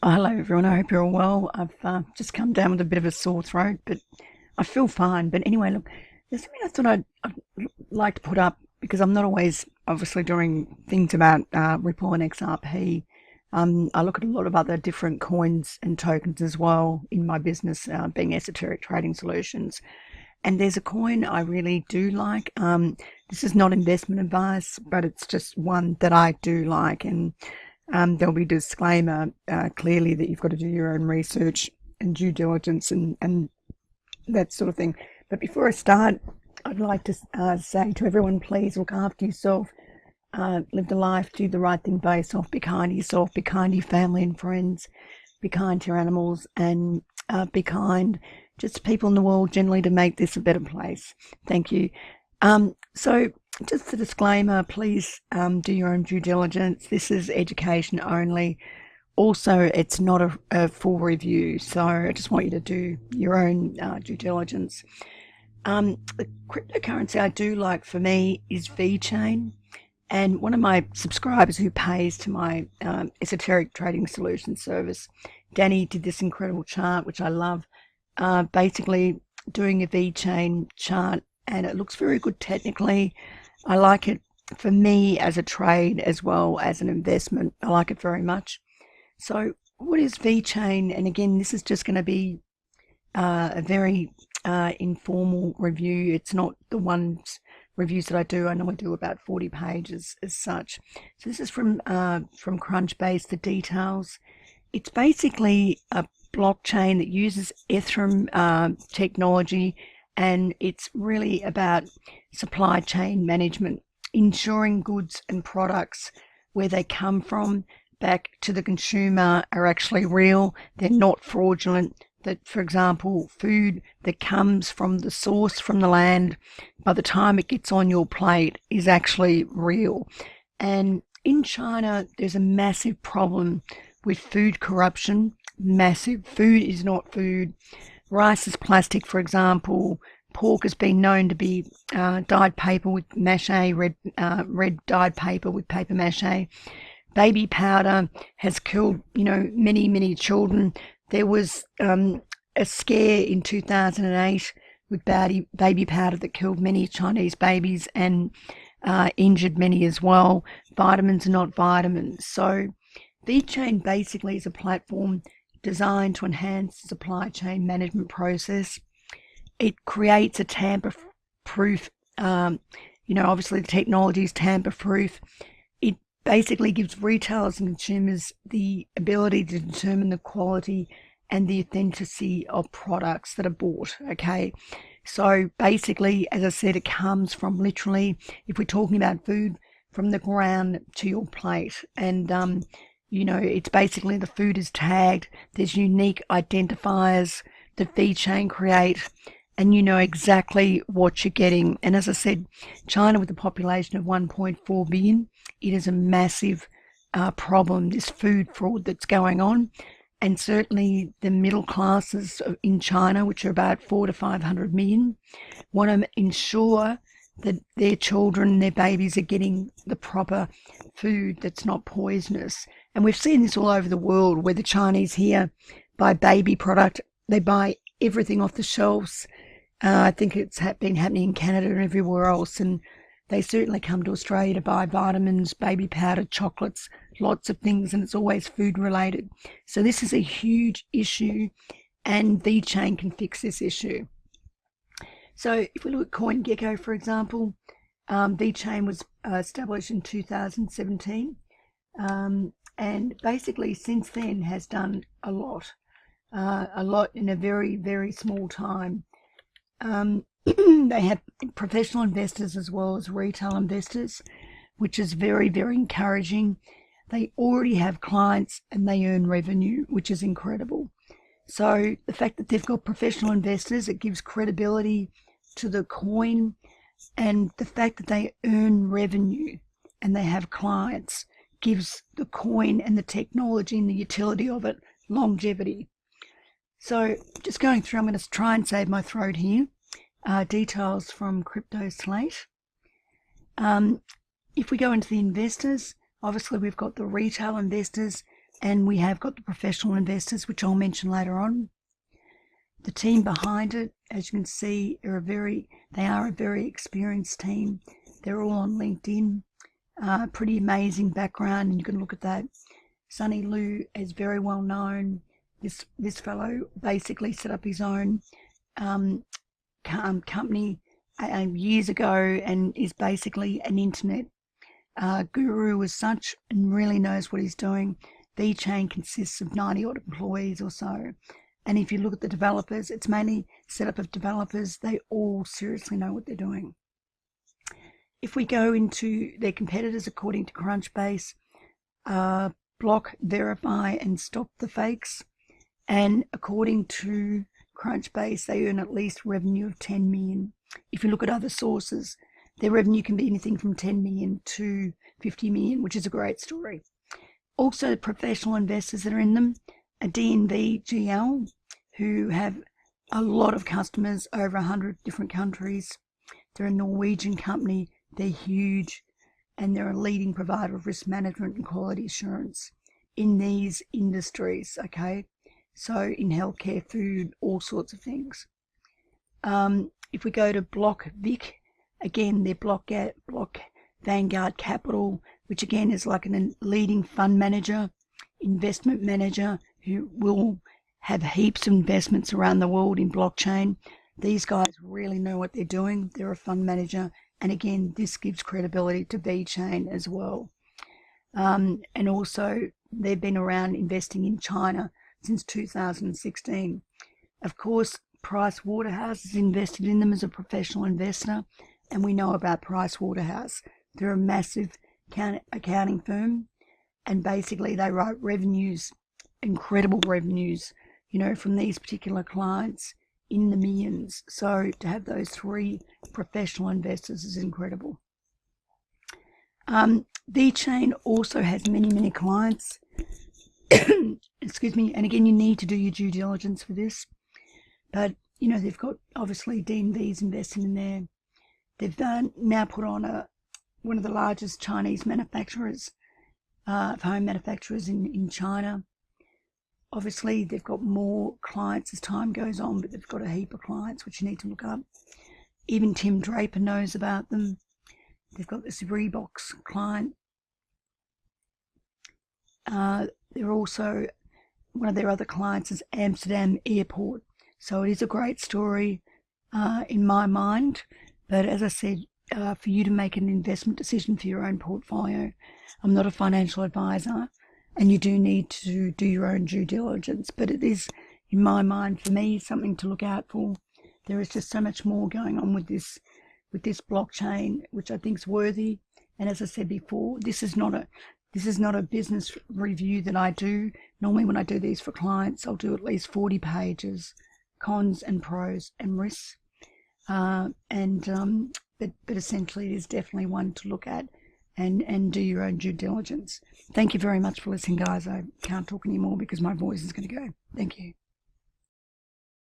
Oh, hello everyone, I hope you're all well. I've just come down with a bit of a sore throat, but I feel fine. But anyway, look, there's something I thought I'd like to put up because I'm not always obviously doing things about Ripple and XRP. I look at a lot of other different coins and tokens as well in my business, being Esoteric Trading Solutions. And there's a coin I really do like. This is not investment advice, but it's just one that I do like. And there'll be a disclaimer clearly that you've got to do your own research and due diligence and that sort of thing. But before I start, I'd like to say to everyone, please look after yourself, live the life, do the right thing by yourself, be kind to yourself, be kind to your family and friends, be kind to your animals, and be kind just to people in the world generally to make this a better place. Thank you. So just a disclaimer, please do your own due diligence. This is education only. Also, it's not a full review, so I just want you to do your own due diligence. The cryptocurrency I do like for me is VeChain. And one of my subscribers who pays to my Esoteric Trading Solutions service, Danny, did this incredible chart, which I love, basically doing a VeChain chart, and it looks very good technically. I like it for me as a trade as well as an investment. I like it very much. So what is VeChain? And again, this is just going to be a very informal review. It's not the ones reviews that I do. I normally do about 40 pages as such. So this is from Crunchbase, the details. It's basically a blockchain that uses Ethereum technology, and it's really about supply chain management, ensuring goods and products where they come from back to the consumer are actually real. They're not fraudulent. That, for example, food that comes from the source, from the land, by the time it gets on your plate is actually real. And in China, there's a massive problem with food corruption. Massive. Food is not food. Rice is plastic, for example. Pork has been known to be dyed paper with mache, red dyed paper with paper mache. Baby powder has killed, many children. There was a scare in 2008 with baby powder that killed many Chinese babies and injured many as well. Vitamins are not vitamins. So VeChain basically is a platform designed to enhance the supply chain management process. It creates a tamper-proof, obviously the technology is tamper-proof. It basically gives retailers and consumers the ability to determine the quality and the authenticity of products that are bought, okay? So basically, as I said, it comes from literally, if we're talking about food, from the ground to your plate. And it's basically the food is tagged. There's unique identifiers that VeChain create, and you know exactly what you're getting. And as I said, China with a population of 1.4 billion, it is a massive problem, this food fraud that's going on. And certainly the middle classes in China, which are about 400 to 500 million, want to ensure that their children, their babies are getting the proper food that's not poisonous. And we've seen this all over the world where the Chinese here buy baby product, they buy everything off the shelves. I think it's been happening in Canada and everywhere else. And they certainly come to Australia to buy vitamins, baby powder, chocolates, lots of things, and it's always food related. So this is a huge issue, and VeChain can fix this issue. So if we look at CoinGecko, for example, VeChain was established in 2017, and basically since then has done a lot in a very, very small time. They have professional investors as well as retail investors, which is very, very encouraging. They already have clients and they earn revenue, which is incredible. So the fact that they've got professional investors, it gives credibility to the coin, and the fact that they earn revenue and they have clients gives the coin and the technology and the utility of it longevity. So just going through, I'm going to try and save my throat here. Details from Crypto Slate. If we go into the investors, obviously we've got the retail investors. And we have got the professional investors, which I'll mention later on. The team behind it, as you can see, they are a very experienced team. They're all on LinkedIn. Pretty amazing background, and you can look at that. Sonny Liu is very well known. This fellow basically set up his own company years ago, and is basically an internet guru as such, and really knows what he's doing. VeChain consists of 90 odd employees or so, and if you look at the developers, it's mainly set up of developers. They all seriously know what they're doing. If we go into their competitors, according to Crunchbase, block, verify, and stop the fakes. And according to Crunchbase, they earn at least revenue of 10 million. If you look at other sources, their revenue can be anything from 10 million to 50 million, which is a great story. Also, the professional investors that are in them are DNV GL, who have a lot of customers over 100 different countries. They're a Norwegian company. They're huge, and they're a leading provider of risk management and quality assurance in these industries, okay? So in healthcare, food, all sorts of things. If we go to Block Vic, again, they're Block Vanguard Capital, which again is like a leading fund manager, investment manager, who will have heaps of investments around the world in blockchain. These guys really know what they're doing. They're a fund manager. And again, this gives credibility to VeChain as well. And also, they've been around investing in China since 2016. Of course, Price Waterhouse has invested in them as a professional investor, and we know about Price Waterhouse. They're a massive accounting firm, and basically they write revenues, incredible revenues, from these particular clients in the millions. So to have those three professional investors is incredible. VeChain also has many clients. Excuse me. And again, you need to do your due diligence for this. But, they've got obviously DNV's investing in there. They've now put on one of the largest Chinese manufacturers, home manufacturers in China. Obviously, they've got more clients as time goes on, but they've got a heap of clients, which you need to look up. Even Tim Draper knows about them. They've got this Reebok client. They're also, one of their other clients is Amsterdam Airport. So it is a great story in my mind. But as I said, for you to make an investment decision for your own portfolio, I'm not a financial advisor, and you do need to do your own due diligence. But it is, in my mind, for me, something to look out for. There is just so much more going on with this blockchain, which I think is worthy. And as I said before, this is not a business review that I do. Normally when I do these for clients, I'll do at least 40 pages, cons and pros and risks. But essentially it is definitely one to look at and do your own due diligence. Thank you very much for listening, guys. I can't talk anymore because my voice is going to go. Thank you.